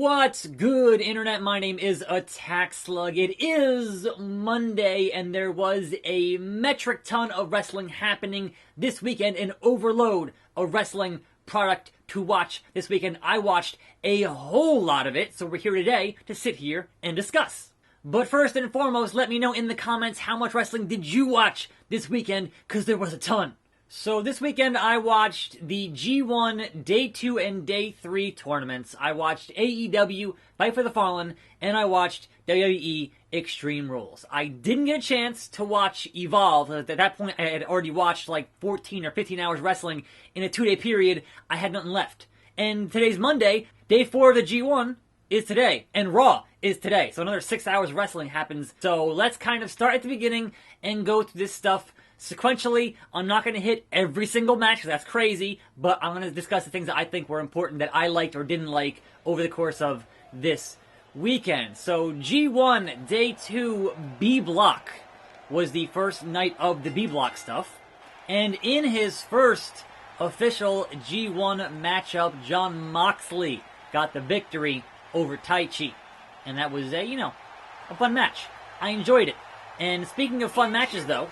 What's good, Internet? My name is attackslug. It is Monday, and there was a metric ton of wrestling happening this weekend, an overload of wrestling product to watch this weekend. I watched a whole lot of it, so we're here today to sit here and discuss. But first and foremost, let me know in the comments how much wrestling did you watch this weekend, because there was a ton. So this weekend I watched the G1 Day 2 and Day 3 tournaments. I watched AEW Fight for the Fallen, and I watched WWE Extreme Rules. I didn't get a chance to watch Evolve. At that point I had already watched like 14 or 15 hours wrestling in a 2-day period. I had nothing left. And today's Monday, Day 4 of the G1 is today, and Raw is today. So another 6 hours wrestling happens. So let's kind of start at the beginning and go through this stuff sequentially. I'm not going to hit every single match, because that's crazy, but I'm going to discuss the things that I think were important that I liked or didn't like over the course of this weekend. So G1 Day 2 B Block was the first night of the B Block stuff, and in his first official G1 matchup, Jon Moxley got the victory over Taichi, and that was a fun match. I enjoyed it. And speaking of fun matches, Yano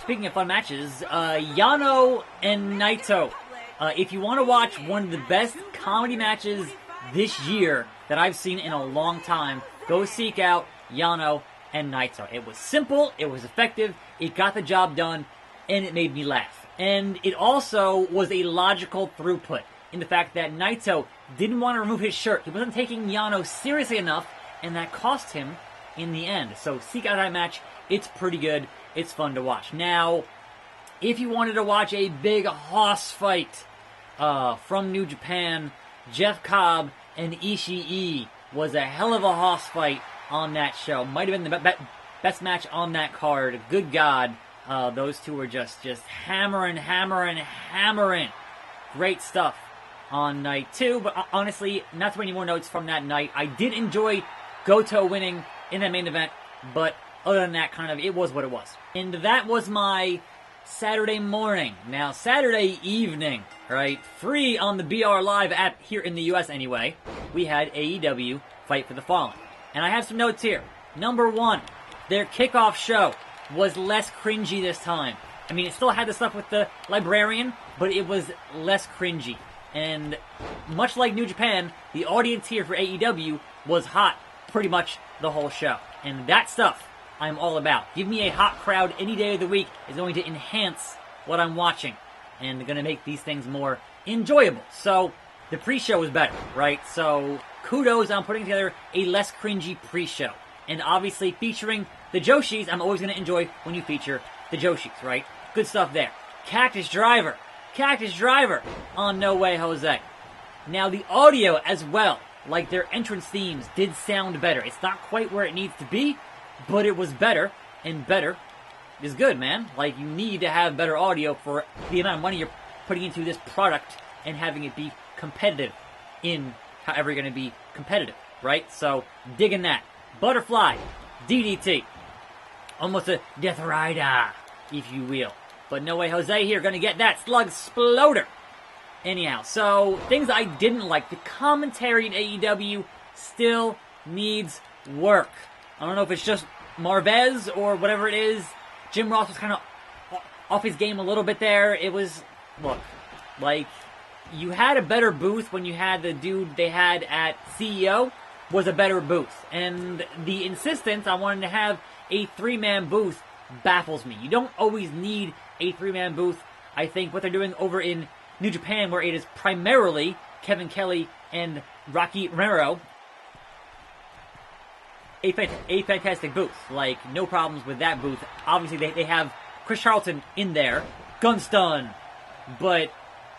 and Naito. If you want to watch one of the best comedy matches this year that I've seen in a long time, go seek out Yano and Naito. It was simple, it was effective, it got the job done, and it made me laugh. And it also was a logical throughput in the fact that Naito didn't want to remove his shirt. He wasn't taking Yano seriously enough, and that cost him in the end. So seek out that match. It's pretty good. It's fun to watch. Now, if you wanted to watch a big hoss fight from New Japan, Jeff Cobb and Ishii was a hell of a hoss fight on that show. Might have been the best match on that card. Good God. Those two were just hammering. Great stuff on night 2. But honestly, not too many more notes from that night. I did enjoy Goto winning in that main event, but other than that, it was what it was. And that was my Saturday morning. Now, Saturday evening, right, free on the BR Live app here in the US anyway, we had AEW Fight for the Fallen. And I have some notes here. Number 1, their kickoff show was less cringy this time. I mean, it still had the stuff with the librarian, but it was less cringy. And much like New Japan, the audience here for AEW was hot pretty much the whole show. And that stuff I'm all about. Give me a hot crowd any day of the week is going to enhance what I'm watching and going to make these things more enjoyable. So the pre-show was better, right? So kudos on putting together a less cringy pre-show. And obviously featuring the Joshis, I'm always going to enjoy when you feature the Joshis, right? Good stuff there. Cactus Driver on No Way Jose. Now the audio as well, like their entrance themes, did sound better. It's not quite where it needs to be, but it was better, and better is good, man. Like, you need to have better audio for the amount of money you're putting into this product and having it be competitive in however you're going to be competitive, right? So, digging that. Butterfly, DDT. Almost a Death Rider, if you will. But No Way Jose here, going to get that Slug Sploder. Anyhow, so, things I didn't like. The commentary in AEW still needs work. I don't know if it's just Marvez or whatever it is. Jim Ross was kind of off his game a little bit there. It was, look, like, you had a better booth when you had the dude they had at CEO was a better booth. And the insistence on wanting to have a 3-man booth baffles me. You don't always need a 3-man booth. I think what they're doing over in New Japan, where it is primarily Kevin Kelly and Rocky Romero, a fantastic booth. Like, no problems with that booth. Obviously, they have Chris Charlton in there, Gunstun, but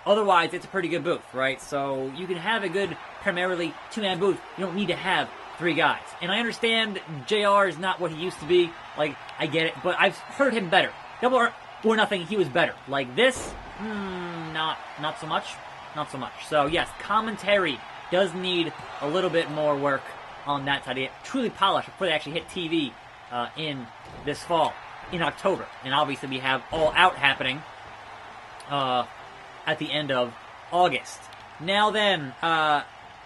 otherwise, it's a pretty good booth, right? So, you can have a good, primarily 2-man booth. You don't need to have 3 guys. And I understand JR is not what he used to be. Like, I get it, but I've heard him better. Double or Nothing, he was better. Like this, not so much. Not so much. So, yes, commentary does need a little bit more work on that side. It truly polished before they actually hit TV in this fall, in October. And obviously we have All Out happening at the end of August. Now then,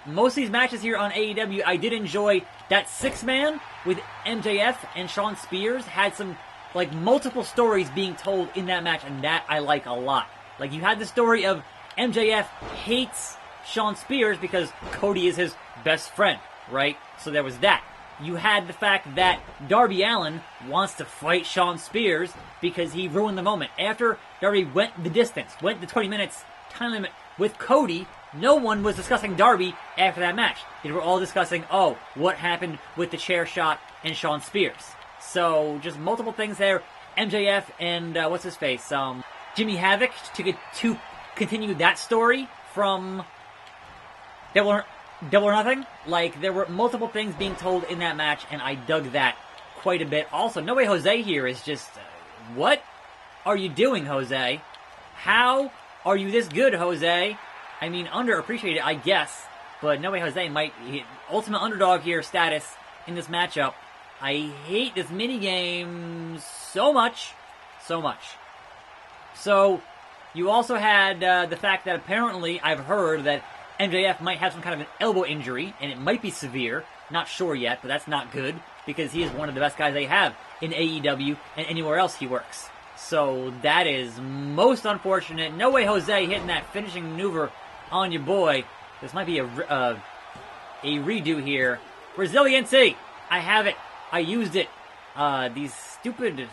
most of these matches here on AEW, I did enjoy that 6-man with MJF and Shawn Spears. Had some, like, multiple stories being told in that match, and that I like a lot. Like, you had the story of MJF hates Shawn Spears because Cody is his best friend, right? So there was that. You had the fact that Darby Allin wants to fight Shawn Spears because he ruined the moment. After Darby went the distance, went the 20 minutes time limit with Cody, no one was discussing Darby after that match. They were all discussing, oh, what happened with the chair shot and Shawn Spears. So, just multiple things there. MJF and, what's his face? Jimmy Havoc to continue that story from Double or Nothing. Like, there were multiple things being told in that match, and I dug that quite a bit. Also, No Way Jose here is just, what are you doing, Jose? How are you this good, Jose? I mean, underappreciated, I guess, but No Way Jose might ultimate underdog here status in this matchup. I hate this minigame so much. So much. So, you also had the fact that apparently, I've heard that MJF might have some kind of an elbow injury, and it might be severe. Not sure yet, but that's not good, because he is one of the best guys they have in AEW and anywhere else he works. So that is most unfortunate. No Way Jose hitting that finishing maneuver on your boy. This might be a redo here. Resiliency! I have it. I used it. These stupid...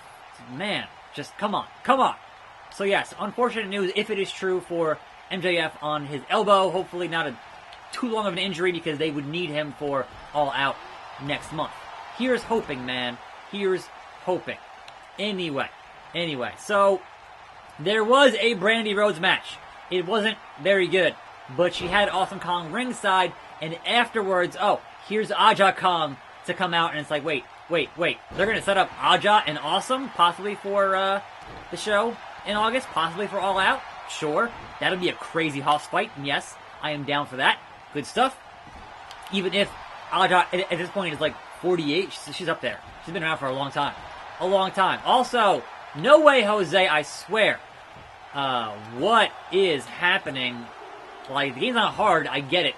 Man, just come on. Come on! So yes, unfortunate news if it is true for MJF on his elbow. Hopefully not too long of an injury because they would need him for All Out next month. Here's hoping, man. Here's hoping. Anyway, so there was a Brandy Rhodes match. It wasn't very good, but she had Awesome Kong ringside, and afterwards, oh, here's Aja Kong to come out, and it's like, wait. They're going to set up Aja and Awesome, possibly for the show in August, possibly for All Out. Sure, that'll be a crazy house fight, and yes, I am down for that. Good stuff. Even if Aja, at this point, is like 48, she's up there. She's been around for a long time. Also, No Way Jose, I swear. What is happening? Like, the game's not hard, I get it.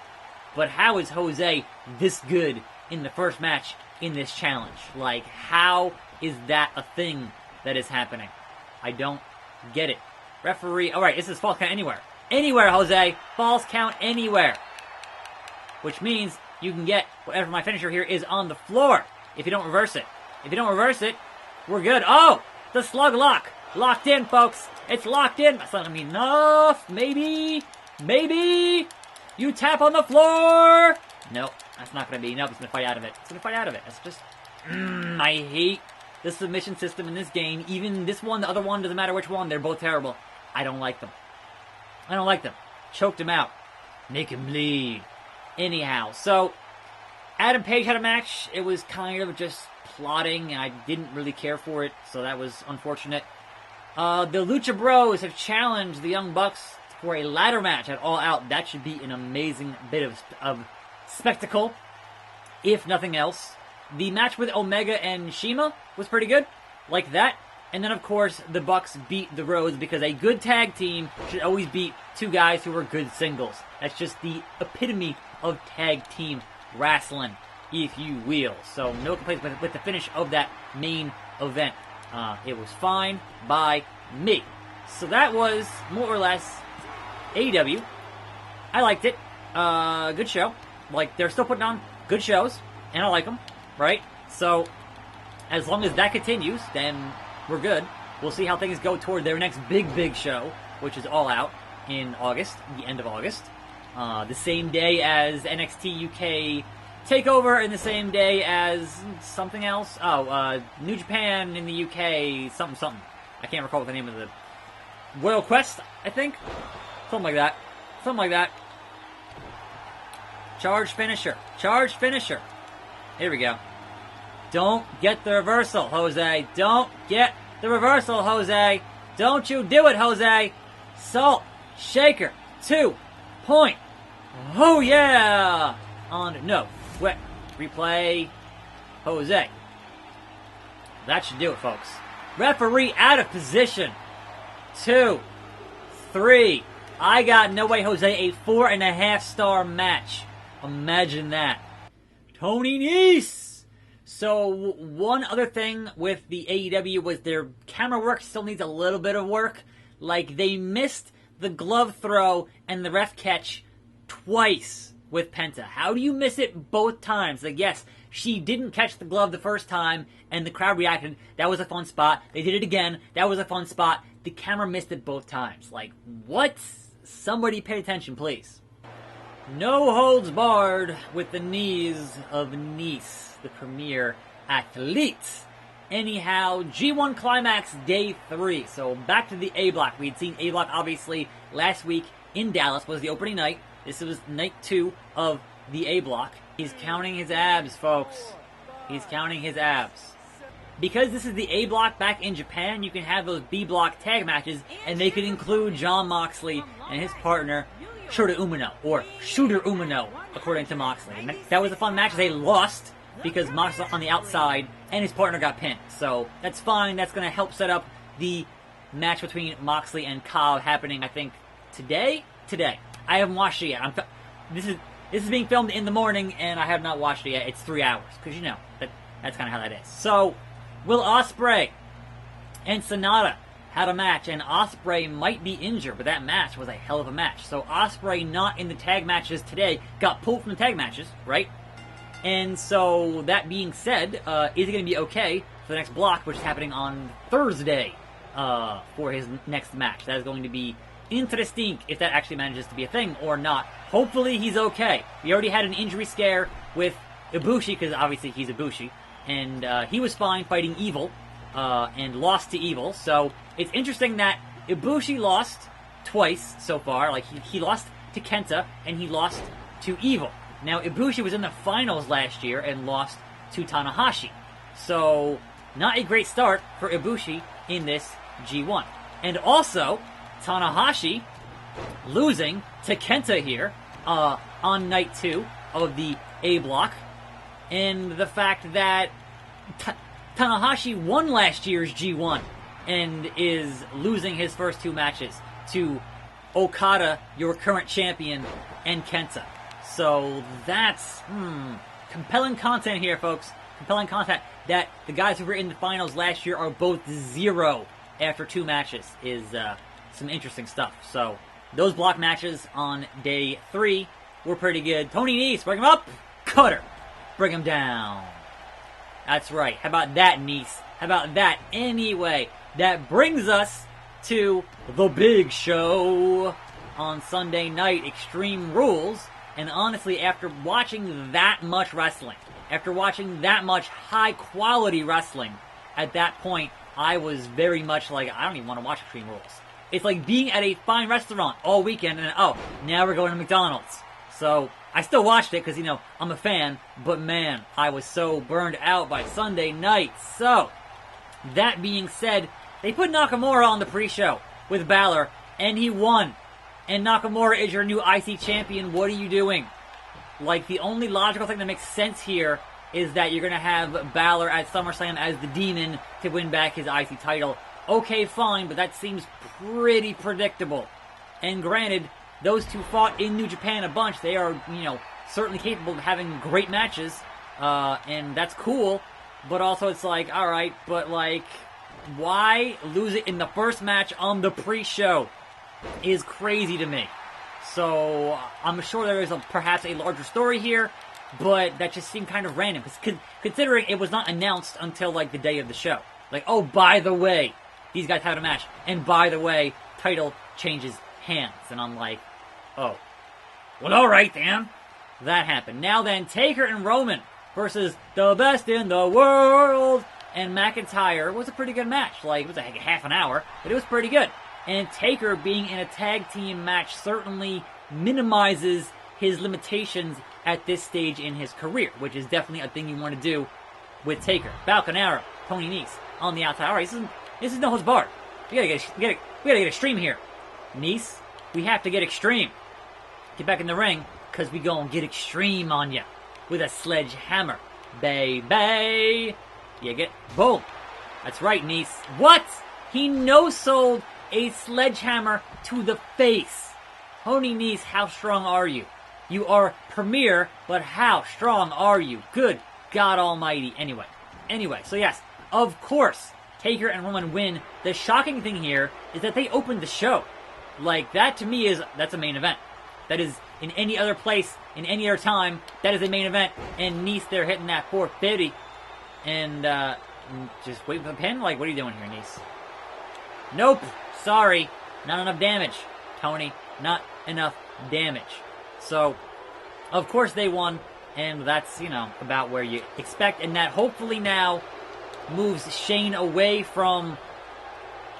But how is Jose this good in the first match in this challenge? Like, how is that a thing that is happening? I don't get it. Referee, alright, this is false count anywhere. Anywhere, Jose! False count anywhere. Which means you can get whatever my finisher here is on the floor if you don't reverse it. If you don't reverse it, we're good. Oh! The slug lock! Locked in, folks! It's locked in! That's not gonna be enough! Maybe! You tap on the floor! Nope, that's not gonna be. Nope, it's gonna fight out of it. It's just... I hate the submission system in this game. Even this one, the other one, doesn't matter which one. They're both terrible. I don't like them. Choked him out. Make him bleed. Anyhow, so Adam Page had a match. It was kind of just plotting, and I didn't really care for it, so that was unfortunate. The Lucha Bros have challenged the Young Bucks for a ladder match at All Out. That should be an amazing bit of spectacle, if nothing else. The match with Omega and Shima was pretty good, like that. And then, of course, the Bucks beat the Rhodes because a good tag team should always beat two guys who are good singles. That's just the epitome of tag team wrestling, if you will. So, no complaints with the finish of that main event. It was fine by me. So that was, more or less, AEW. I liked it. Good show. Like, they're still putting on good shows, and I like them, right? So, as long as that continues, then we're good. We'll see how things go toward their next big show, which is All Out in August, the end of August. The same day as NXT UK TakeOver, and the same day as something else. New Japan in the UK, something. I can't recall what the name of the... Royal Quest, I think? Something like that. Charge finisher. Here we go. Don't get the reversal, Jose. Don't get the reversal, Jose. Don't you do it, Jose. Salt Shaker 2 point. Oh, yeah. No. Wet. Replay. Jose. That should do it, folks. Referee out of position. 2, 3. I got No Way Jose a 4.5-star match. Imagine that. Tony Nese! So, one other thing with the AEW was their camera work still needs a little bit of work. Like, they missed the glove throw and the ref catch twice with Penta. How do you miss it both times? Like, yes, she didn't catch the glove the first time, and the crowd reacted. That was a fun spot. They did it again. That was a fun spot. The camera missed it both times. Like, what? Somebody pay attention, please. No holds barred with the knees of Nice, the premier athlete. Anyhow, G1 Climax Day 3. So back to the A Block. We had seen A Block, obviously, last week in Dallas was the opening night. This was night 2 of the A Block. He's counting his abs, folks. He's counting his abs. Because this is the A Block back in Japan, you can have those B Block tag matches, and they could include Jon Moxley and his partner, Shota Umino, or Shooter Umino, according to Moxley. And that was a fun match. They lost because Moxley was on the outside, and his partner got pinned. So that's fine. That's going to help set up the match between Moxley and Cobb happening, I think, today? Today. I haven't watched it yet. This is being filmed in the morning, and I have not watched it yet. It's 3 hours, because you know, that's kind of how that is. So, Will Ospreay and Sonata had a match, and Ospreay might be injured, but that match was a hell of a match. So Ospreay not in the tag matches today, got pulled from the tag matches, right? And so, that being said, is he going to be okay for the next block, which is happening on Thursday for his next match? That is going to be interesting if that actually manages to be a thing or not. Hopefully he's okay. We already had an injury scare with Ibushi, because obviously he's Ibushi, and he was fine fighting Evil, and lost to Evil. So it's interesting that Ibushi lost twice so far. Like, he lost to Kenta, and he lost to Evil. Now, Ibushi was in the finals last year and lost to Tanahashi. So, not a great start for Ibushi in this G1. And also, Tanahashi losing to Kenta here on night 2 of the A Block. And the fact that Tanahashi won last year's G1 and is losing his first 2 matches to Okada, your current champion, and Kenta. So that's compelling content here, folks. Compelling content that the guys who were in the finals last year are both 0 after 2 matches is some interesting stuff. So those block matches on day 3 were pretty good. Tony Nese, bring him up, cutter, bring him down. That's right. How about that, Nese? How about that? Anyway, that brings us to the big show on Sunday night, Extreme Rules. And honestly, after watching that much wrestling, after watching that much high-quality wrestling, at that point, I was very much like, I don't even want to watch Extreme Rules. It's like being at a fine restaurant all weekend, and oh, now we're going to McDonald's. So, I still watched it, because, you know, I'm a fan, but man, I was so burned out by Sunday night. So, that being said, they put Nakamura on the pre-show with Balor, and he won. And Nakamura is your new IC champion. What are you doing? Like, the only logical thing that makes sense here is that you're going to have Balor at SummerSlam as the Demon to win back his IC title. Okay, fine, but that seems pretty predictable. And granted, those two fought in New Japan a bunch. They are, you know, certainly capable of having great matches. And that's cool. But also it's like, alright, but like, why lose it in the first match on the pre-show is crazy to me. So, I'm sure there is perhaps a larger story here, but that just seemed kind of random, considering it was not announced until, like, the day of the show. Like, oh, by the way, these guys had a match, and by the way, title changes hands. And I'm like, oh. Well, alright then. That happened. Now then, Taker and Roman versus the best in the world and McIntyre was a pretty good match. Like, it was like half an hour, but it was pretty good. And Taker being in a tag team match certainly minimizes his limitations at this stage in his career, which is definitely a thing you want to do with Taker. Falcon Arrow, Tony Nese on the outside. All right, this is no holds barred. We gotta get extreme here. Nese, we have to get extreme. Get back in the ring, cause we gonna get extreme on ya with a sledgehammer, baby. You get boom. That's right, Nese. What? He no-sold a sledgehammer to the face. Tony Nese, how strong are you? You are premier, but how strong are you? Good God almighty. Anyway, so yes, of course, Taker and Roman win. The shocking thing here is that they opened the show. Like, that to me that's a main event. That is, in any other place, in any other time, that is a main event. And Nice, they're hitting that 450. And, just wait for the pin? Like, what are you doing here, Nice? Nope. Sorry. Not enough damage, Tony. Not enough damage. So, of course they won. And that's, about where you expect. And that hopefully now moves Shane away from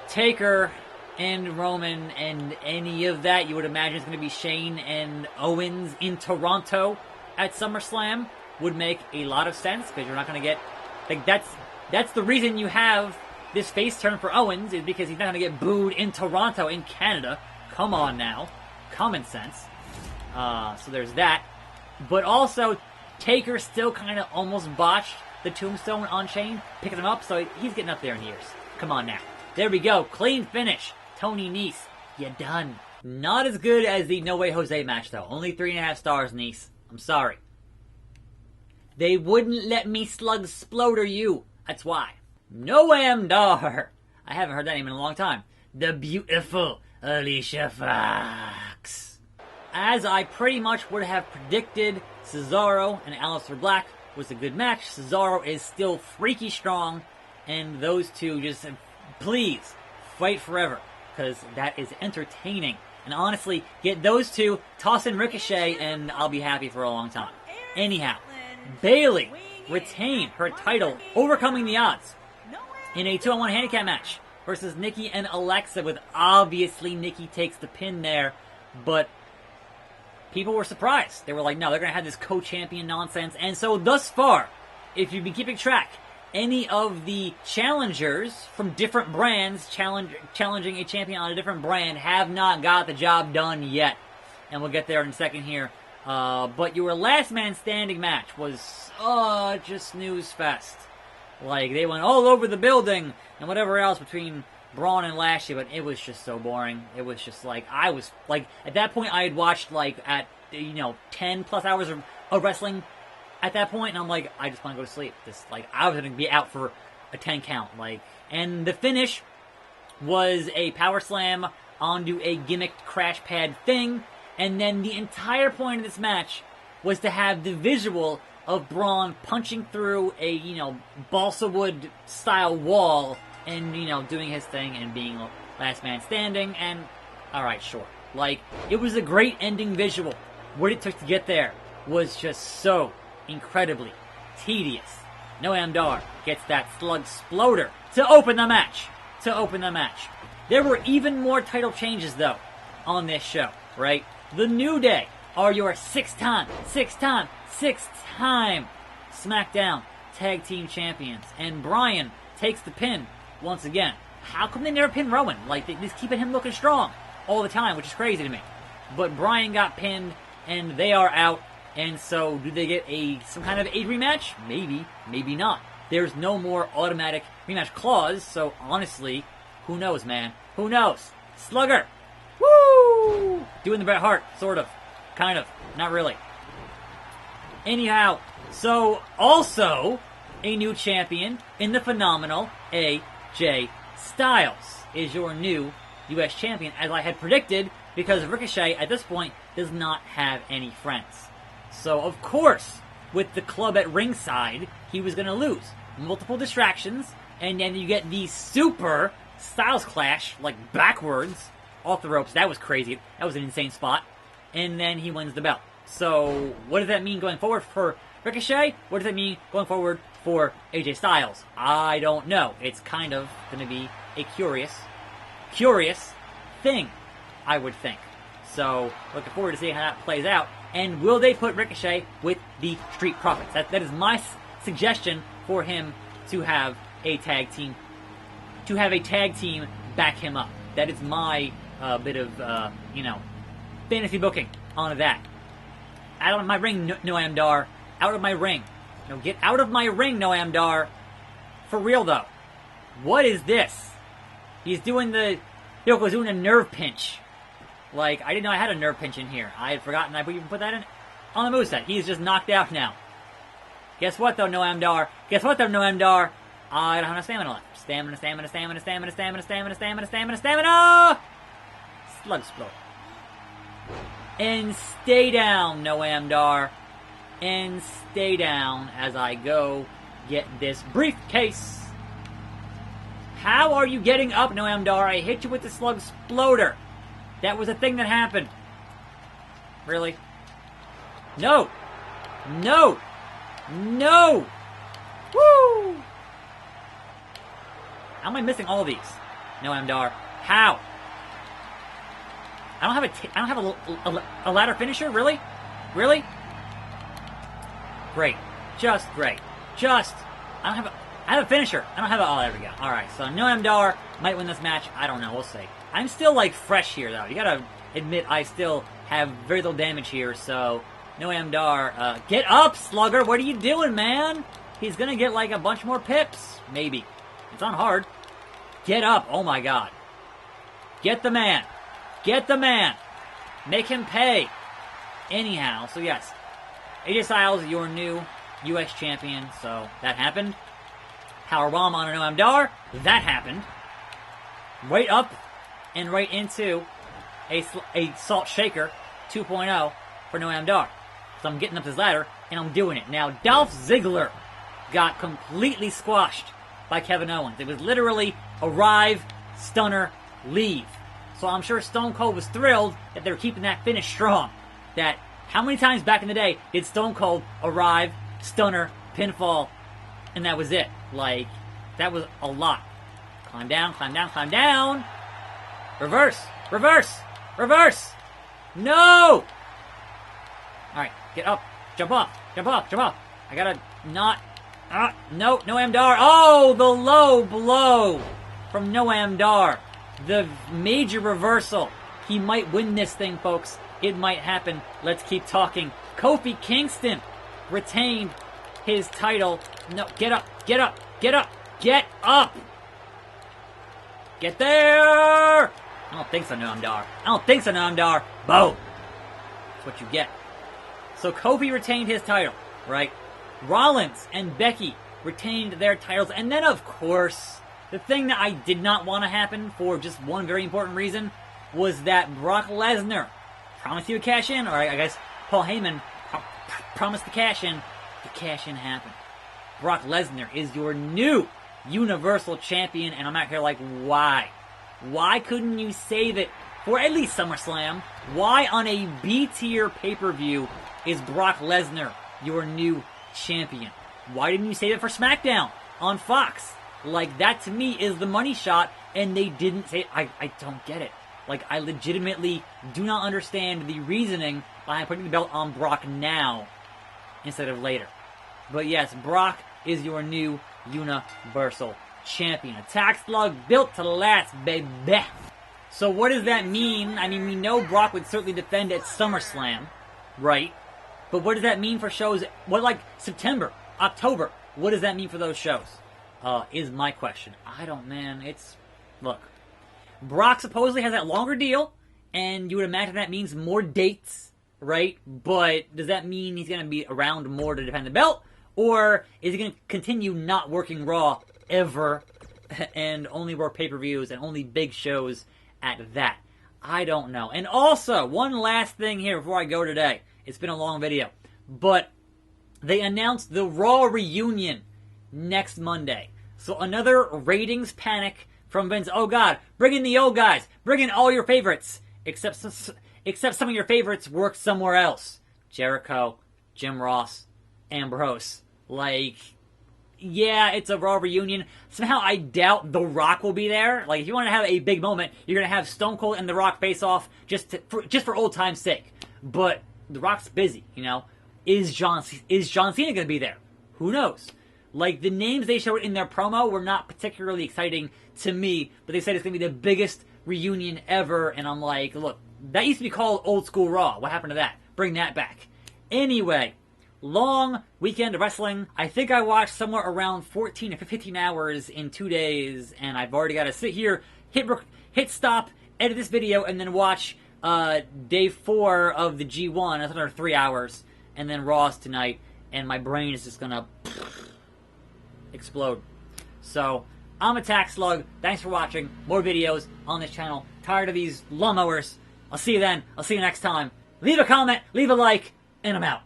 Taker and Roman and any of that. You would imagine it's going to be Shane and Owens in Toronto at SummerSlam. Would make a lot of sense because you're not going to get... Like, that's the reason you have this face turn for Owens, is because he's not going to get booed in Toronto, in Canada. Come on now. Common sense. So there's that. But also, Taker still kind of almost botched the tombstone on Shane, picking him up, so he's getting up there in years. Come on now. There we go. Clean finish. Tony Nese, you done. Not as good as the No Way Jose match, though. Only 3.5 stars, Nese. I'm sorry. They wouldn't let me Slug Sploder you. That's why. Noam Dar. I haven't heard that name in a long time. The beautiful Alicia Fox. As I pretty much would have predicted, Cesaro and Aleister Black was a good match. Cesaro is still freaky strong, and those two just, please, fight forever, because that is entertaining. And honestly, get those two, toss in Ricochet, and I'll be happy for a long time. Anyhow, Bayley retained her title, overcoming the odds, in a 2-on-1 handicap match versus Nikki and Alexa, with obviously Nikki takes the pin there, but people were surprised. They were like, no, they're going to have this co-champion nonsense. And so thus far, if you've been keeping track, any of the challengers from different brands challenging a champion on a different brand have not got the job done yet. And we'll get there in a second here. But your last man standing match was such a snooze fest. Like, they went all over the building and whatever else between Braun and Lashley, but it was just so boring. It was just like, I was, like, at that point I had watched, like, 10 plus hours of wrestling at that point, and I'm like, I just want to go to sleep. I was going to be out for a 10 count, and the finish was a power slam onto a gimmicked crash pad thing, and then the entire point of this match was to have the visual of Braun punching through a, balsa wood style wall and, doing his thing and being last man standing, and alright, sure. It was a great ending visual. What it took to get there was just so incredibly tedious. Noam Dar gets that Slug Sploder to open the match. There were even more title changes, though, on this show, right? The New Day are your six-time SmackDown Tag Team Champions. And Bryan takes the pin once again. How come they never pin Rowan? They just keeping him looking strong all the time, which is crazy to me. But Bryan got pinned, and they are out. And so, do they get some kind of a rematch? Maybe, maybe not. There's no more automatic rematch clause, so honestly, who knows, man? Who knows? Slugger! Woo! Doing the Bret Hart, sort of. Kind of. Not really. Anyhow, so also a new champion in the phenomenal AJ Styles is your new U.S. champion, as I had predicted, because Ricochet, at this point, does not have any friends. So, of course, with the club at ringside, he was going to lose. Multiple distractions, and then you get the super Styles Clash, backwards, off the ropes. That was crazy. That was an insane spot. And then he wins the belt. So, what does that mean going forward for Ricochet? What does that mean going forward for AJ Styles? I don't know. It's kind of going to be a curious thing, I would think. So, looking forward to seeing how that plays out. And will they put Ricochet with the Street Profits? That is my suggestion for him to have a tag team. To have a tag team back him up. That is my bit of, fantasy booking on that. Out of my ring, Noam Dar. Out of my ring. No, get out of my ring, Noam Dar. For real, though. What is this? He's doing a nerve pinch. Like, I didn't know I had a nerve pinch in here. I had forgotten I even put that in on the moveset. He's just knocked out now. Guess what, though, Noam Dar? Guess what, though, Noam Dar? I don't have enough stamina left. Stamina. Slug explode. And stay down, Noam Dar. And stay down as I go get this briefcase. How are you getting up, Noam Dar? I hit you with the Slug Exploder. That was a thing that happened. Really? No! No! No! Woo! How am I missing all of these? Noam Dar. How? I don't have a ladder finisher? Really? Really? Great. Just great. I have a finisher. I don't have a... Oh, there we go. Alright, so Noam Dar might win this match. I don't know. We'll see. I'm still, like, fresh here, though. You gotta admit I still have very little damage here, so... Noam Dar, get up, Slugger! What are you doing, man? He's gonna get, like, a bunch more pips. Maybe. It's not hard. Get up. Oh, my God. Get the man. Get the man. Make him pay. Anyhow, so yes. AJ Styles, your new U.S. champion, so that happened. Powerbomb on Noam Dar. That happened. Right up and right into a Salt Shaker 2.0 for Noam Dar. So I'm getting up this ladder, and I'm doing it. Now, Dolph Ziggler got completely squashed by Kevin Owens. It was literally arrive, stunner, leave. So I'm sure Stone Cold was thrilled that they were keeping that finish strong. That, how many times back in the day did Stone Cold arrive, stunner, pinfall, and that was it? Like, that was a lot. Climb down, climb down, climb down. Reverse, reverse, reverse. No! Alright, get up, jump off, jump off, jump off. I gotta not... no, Noam Dar. Oh, the low blow from Noam Dar. The major reversal. He might win this thing, folks. It might happen. Let's keep talking. Kofi Kingston retained his title. No, get up, get up, get up, get up. Get there. I don't think so, Noam Dar. I don't think so, Noam Dar. Boom. That's what you get. So Kofi retained his title, right? Rollins and Becky retained their titles. And then, of course, the thing that I did not want to happen for just one very important reason was that Brock Lesnar promised he would cash in, or I guess Paul Heyman promised to cash in. The cash in happened. Brock Lesnar is your new Universal Champion, and I'm out here like, why? Why couldn't you save it for at least SummerSlam? Why on a B-tier pay-per-view is Brock Lesnar your new champion? Why didn't you save it for SmackDown on Fox? Like, that to me is the money shot, and they didn't say... I don't get it. Like, I legitimately do not understand the reasoning behind putting the belt on Brock now instead of later. But yes, Brock is your new Universal Champion. Attack Slug built to last, baby. So what does that mean? I mean, we know Brock would certainly defend at SummerSlam, right? But what does that mean for shows? What, like, September, October? What does that mean for those shows? Is my question. I don't, man. It's... Look. Brock supposedly has that longer deal, and you would imagine that means more dates, right? But does that mean he's going to be around more to defend the belt? Or is he going to continue not working Raw ever and only work pay-per-views and only big shows at that? I don't know. And also, one last thing here before I go today. It's been a long video. But they announced the Raw reunion next Monday. So another ratings panic from Vince. Oh God, bring in the old guys. Bring in all your favorites. Except some of your favorites work somewhere else. Jericho, Jim Ross, Ambrose. Like, yeah, it's a Raw reunion. Somehow I doubt The Rock will be there. Like, if you want to have a big moment, you're going to have Stone Cold and The Rock face off just for old time's sake. But The Rock's busy, you know. Is John Cena going to be there? Who knows? Like, the names they showed in their promo were not particularly exciting to me, but they said it's going to be the biggest reunion ever, and I'm like, look, that used to be called Old School Raw. What happened to that? Bring that back. Anyway, long weekend of wrestling. I think I watched somewhere around 14 to 15 hours in 2 days, and I've already got to sit here, hit stop, edit this video, and then watch day 4 of the G1. That's another 3 hours. And then Raw's tonight. And my brain is just gonna explode. So, I'm Attack Slug. Thanks for watching. More videos on this channel. Tired of these lawnmowers. I'll see you then. I'll see you next time. Leave a comment, leave a like, and I'm out.